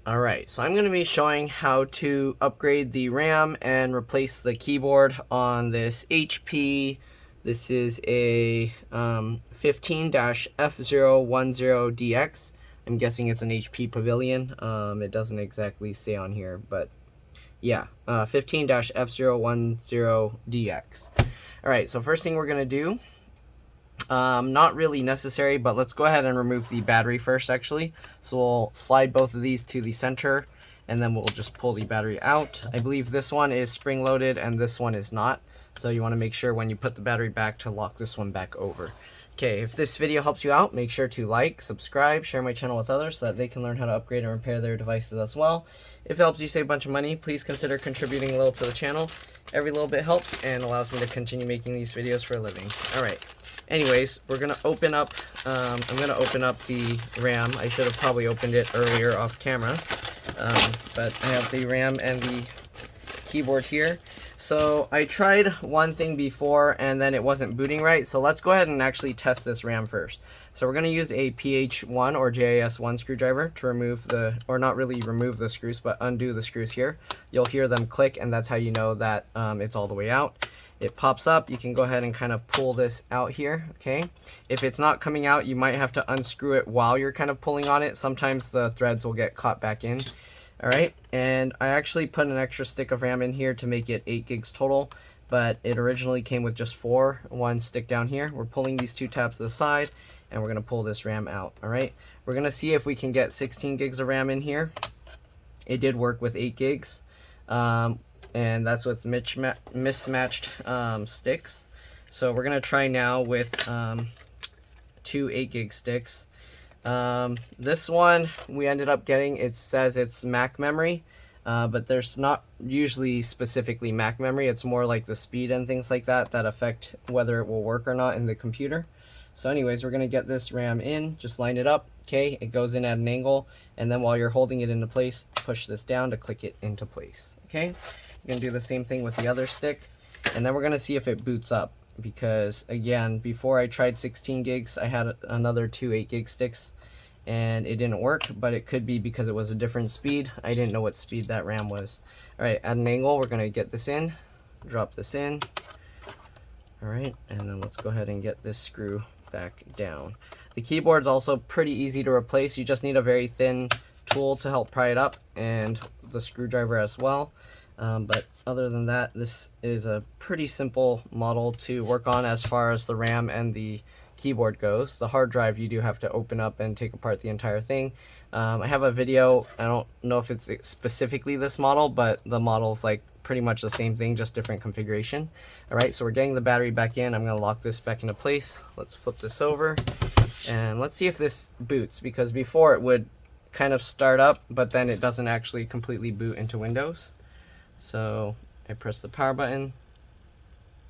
Alright, so I'm going to be showing how to upgrade the RAM and replace the keyboard on this HP. This is a 15-F010DX. I'm guessing it's an HP Pavilion. It doesn't exactly say on here, but yeah, 15-F010DX. Alright, so first thing we're going to do, not really necessary, but let's go ahead and remove the battery first actually. So we'll slide both of these to the center and then we'll just pull the battery out. I believe this one is spring loaded and this one is not. So you want to make sure when you put the battery back to lock this one back over. Okay, if this video helps you out, make sure to like, subscribe, share my channel with others so that they can learn how to upgrade and repair their devices as well. If it helps you save a bunch of money, please consider contributing a little to the channel. Every little bit helps and allows me to continue making these videos for a living. Alright. Anyways, we're going to open up, I'm going to open up the RAM. I should have probably opened it earlier off camera, but I have the RAM and the keyboard here. So I tried one thing before and then it wasn't booting right, so let's go ahead and actually test this RAM first. So we're going to use a PH1 or JIS1 screwdriver to remove the, or not really remove the screws, but undo the screws here. You'll hear them click and that's how you know that it's all the way out. It pops up. You can go ahead and kind of pull this out here, okay? If it's not coming out, you might have to unscrew it while you're kind of pulling on it. Sometimes the threads will get caught back in. Alright, and I actually put an extra stick of RAM in here to make it 8 gigs total, but it originally came with just 4, one stick down here. We're pulling these two tabs to the side, and we're going to pull this RAM out, alright? We're going to see if we can get 16 gigs of RAM in here. It did work with 8 gigs. And that's with mismatched sticks. So we're gonna try now with 2 8 gig sticks. This one we ended up getting, it says it's Mac memory, but there's not usually specifically Mac memory. It's more like the speed and things like that that affect whether it will work or not in the computer. So anyways, we're gonna get this RAM in, just line it up. Okay, it goes in at an angle, and then while you're holding it into place, push this down to click it into place. Okay, you're gonna do the same thing with the other stick, and then we're gonna see if it boots up, because again, before I tried 16 gigs, I had another 2 8 gig sticks and it didn't work, but it could be because it was a different speed. I didn't know what speed that RAM was. Alright, at an angle, we're gonna get this in, drop this in. Alright, and then let's go ahead and get this screw back down. The keyboard's also pretty easy to replace. You just need a very thin tool to help pry it up, and the screwdriver as well. But other than that, this is a pretty simple model to work on as far as the RAM and the keyboard goes. The hard drive you do have to open up and take apart the entire thing. I have a video, I don't know if it's specifically this model, but the model's like pretty much the same thing, just different configuration. Alright, so we're getting the battery back in. I'm going to lock this back into place. Let's flip this over and let's see if this boots, because before it would kind of start up, but then it doesn't actually completely boot into Windows. So I press the power button,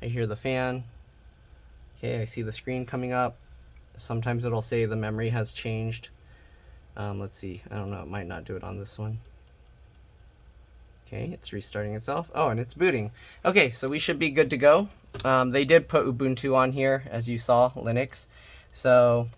I hear the fan, okay, I see the screen coming up. Sometimes it'll say the memory has changed. Let's see, I don't know, it might not do it on this one. Okay, it's restarting itself. Oh, and it's booting. Okay, so we should be good to go. They did put Ubuntu on here, as you saw, Linux. So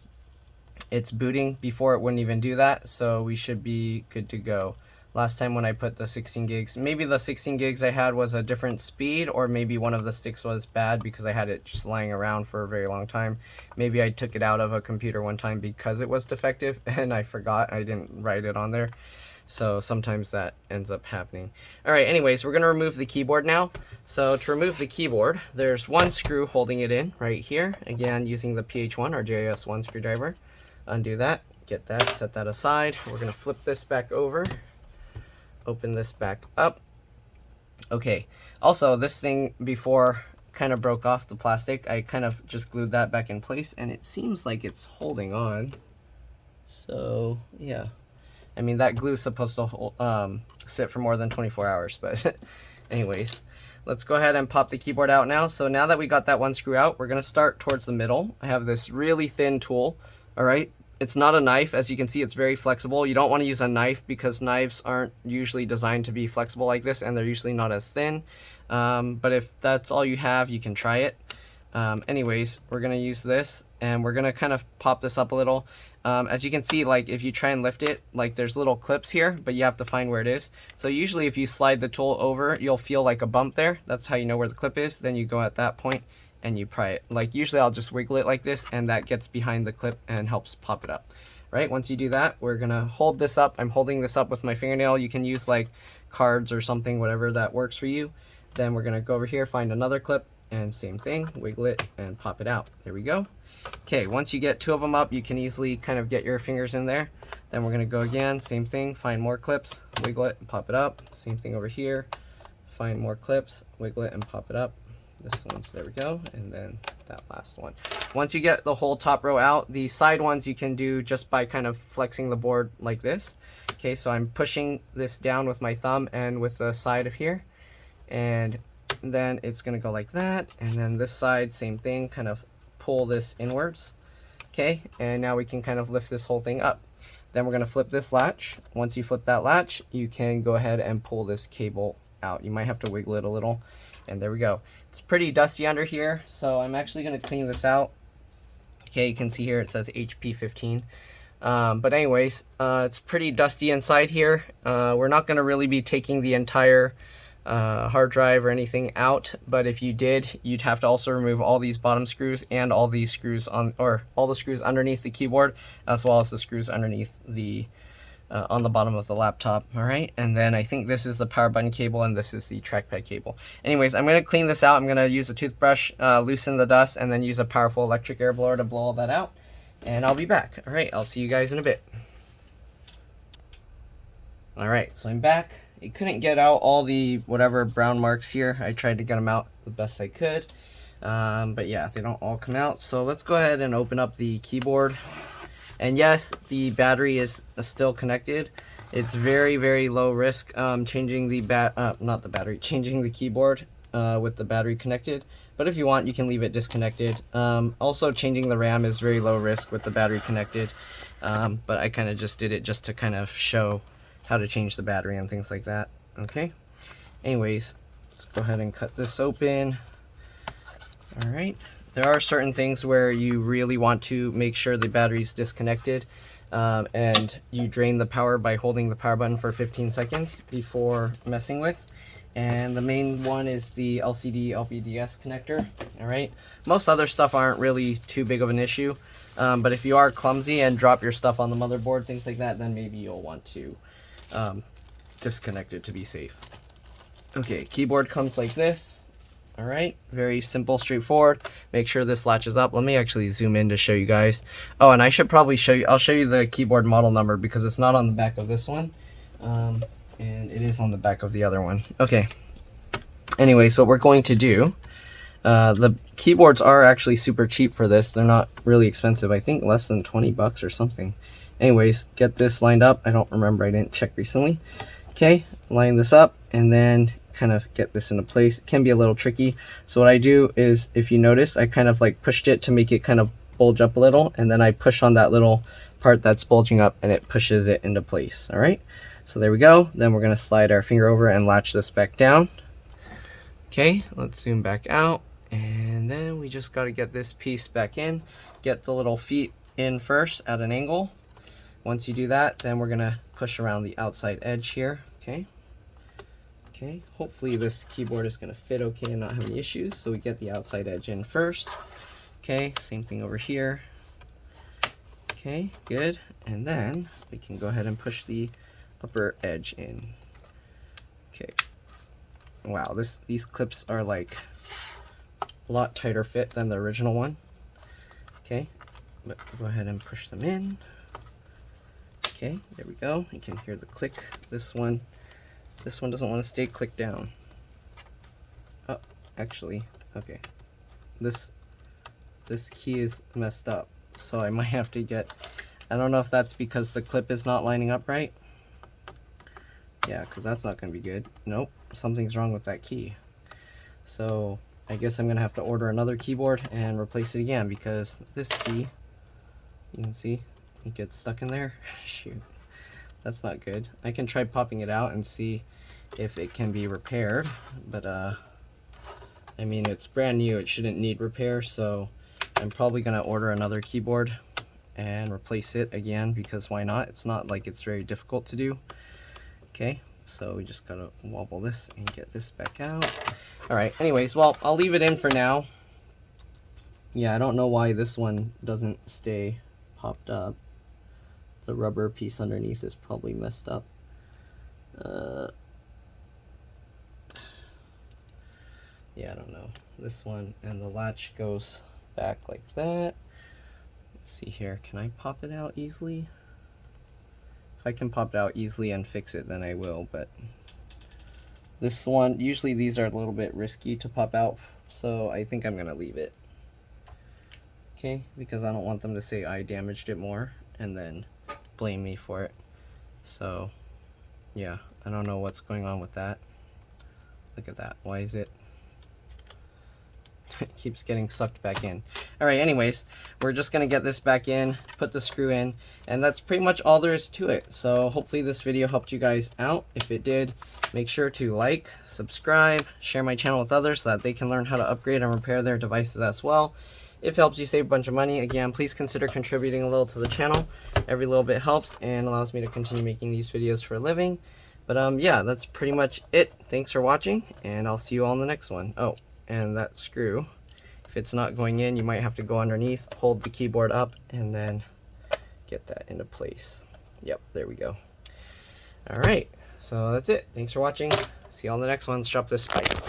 it's booting. Before it wouldn't even do that, so we should be good to go. Last time when I put the 16 gigs, maybe the 16 gigs I had was a different speed, or maybe one of the sticks was bad because I had it just lying around for a very long time. Maybe I took it out of a computer one time because it was defective and I forgot, I didn't write it on there. So sometimes that ends up happening. Alright, anyways, we're going to remove the keyboard now. So to remove the keyboard, there's one screw holding it in right here. Again, using the PH1 or JIS1 screwdriver. Undo that, get that, set that aside. We're going to flip this back over. Open this back up. Okay, also this thing before kind of broke off the plastic. I kind of just glued that back in place and it seems like it's holding on. So yeah, I mean that glue is supposed to hold, sit for more than 24 hours, but anyways, let's go ahead and pop the keyboard out now. So now that we got that one screw out, we're going to start towards the middle. I have this really thin tool. Alright, it's not a knife. As you can see, it's very flexible. You don't want to use a knife because knives aren't usually designed to be flexible like this, and they're usually not as thin. But if that's all you have, you can try it. Anyways, we're going to use this, and we're going to kind of pop this up a little. As you can see, like if you try and lift it, like there's little clips here, but you have to find where it is. So usually if you slide the tool over, you'll feel like a bump there. That's how you know where the clip is. Then you go at that point and you pry it. Like usually I'll just wiggle it like this, and that gets behind the clip and helps pop it up. Right, once you do that, we're gonna hold this up. I'm holding this up with my fingernail. You can use like cards or something, whatever that works for you. Then we're gonna go over here, find another clip, and same thing, wiggle it and pop it out. There we go. Okay, once you get 2 of them up, you can easily kind of get your fingers in there. Then we're gonna go again, same thing, find more clips, wiggle it and pop it up. Same thing over here, find more clips, wiggle it and pop it up. This one's, there we go, and then that last one. Once you get the whole top row out, the side ones you can do just by kind of flexing the board like this. Okay, so I'm pushing this down with my thumb and with the side of here, and then it's gonna go like that, and then this side, same thing, kind of pull this inwards. Okay, and now we can kind of lift this whole thing up. Then we're gonna flip this latch. Once you flip that latch, you can go ahead and pull this cable out. You might have to wiggle it a little, and there we go. It's pretty dusty under here, so I'm actually going to clean this out. Okay, you can see here it says HP 15. But anyways, it's pretty dusty inside here. We're not going to really be taking the entire hard drive or anything out, but if you did, you'd have to also remove all these bottom screws and all these screws on, or all the screws underneath the keyboard, as well as the screws underneath the on the bottom of the laptop. All right, and then I think this is the power button cable, and this is the trackpad cable. Anyways, I'm going to clean this out. I'm going to use a toothbrush, loosen the dust, and then use a powerful electric air blower to blow all that out, and I'll be back. All right, I'll see you guys in a bit. All right, so I'm back. I couldn't get out all the whatever brown marks here. I tried to get them out the best I could, but yeah, they don't all come out. So let's go ahead and open up the keyboard. And yes, the battery is still connected. It's very, very low risk changing the changing the keyboard with the battery connected. But if you want, you can leave it disconnected. Also, changing the RAM is very low risk with the battery connected. But I kind of just did it just to kind of show how to change the battery and things like that. Okay. Anyways, let's go ahead and cut this open. All right. There are certain things where you really want to make sure the battery's disconnected, and you drain the power by holding the power button for 15 seconds before messing with. And the main one is the LCD LVDS connector. All right. Most other stuff aren't really too big of an issue, but if you are clumsy and drop your stuff on the motherboard, things like that, then maybe you'll want to disconnect it to be safe. Okay, keyboard comes like this. All right, very simple, straightforward. Make sure this latches up. Let me actually zoom in to show you guys. Oh, and I should probably show you, I'll show you the keyboard model number because it's not on the back of this one. And it is on the back of the other one. Okay. Anyway, so what we're going to do, the keyboards are actually super cheap for this. They're not really expensive. I think less than 20 bucks or something. Anyways, get this lined up. I don't remember. I didn't check recently. Okay, line this up and then kind of get this into place. It can be a little tricky. So what I do is, if you notice, I kind of like pushed it to make it kind of bulge up a little, and then I push on that little part that's bulging up and it pushes it into place. All right, so there we go. Then we're going to slide our finger over and latch this back down. Okay, let's zoom back out, and then we just got to get this piece back in. Get the little feet in first at an angle. Once you do that, then we're going to push around the outside edge here. Okay. Okay, hopefully this keyboard is going to fit okay and not have any issues. So we get the outside edge in first. Okay, same thing over here. Okay, good. And then we can go ahead and push the upper edge in. Okay. Wow, these clips are like a lot tighter fit than the original one. Okay, but go ahead and push them in. Okay, there we go. You can hear the click. This one doesn't want to stay clicked down. Oh, actually, okay. This key is messed up, so I might have to get, I don't know if that's because the clip is not lining up right. Yeah, because that's not going to be good. Nope, something's wrong with that key. So I guess I'm going to have to order another keyboard and replace it again, because this key, you can see, it gets stuck in there. Shoot, that's not good. I can try popping it out and see if it can be repaired, but I mean, it's brand new, it shouldn't need repair, so I'm probably gonna order another keyboard and replace it again, because why not? It's not like it's very difficult to do. Okay, so we just gotta wobble this and get this back out. All right, anyways, well, I'll leave it in for now. Yeah, I don't know why this one doesn't stay popped up. The rubber piece underneath is probably messed up. Yeah, I don't know. This one, and the latch goes back like that. Let's see here, can I pop it out easily? If I can pop it out easily and fix it, then I will, but this one, usually these are a little bit risky to pop out, so I think I'm gonna leave it. Okay, because I don't want them to say I damaged it more and then blame me for it. So yeah, I don't know what's going on with that. Look at that, why is it it keeps getting sucked back in. All right, anyways, we're just gonna get this back in, put the screw in, and that's pretty much all there is to it. So hopefully this video helped you guys out. If it did, make sure to like, subscribe, share my channel with others so that they can learn how to upgrade and repair their devices as well. If it helps you save a bunch of money, again, please consider contributing a little to the channel. Every little bit helps and allows me to continue making these videos for a living. But yeah, that's pretty much it. Thanks for watching, and I'll see you all in the next one. Oh, and that screw, if it's not going in, you might have to go underneath, hold the keyboard up, and then get that into place. Yep, there we go. All right, so that's it. Thanks for watching. See you all in the next one. Let's drop this. Bye.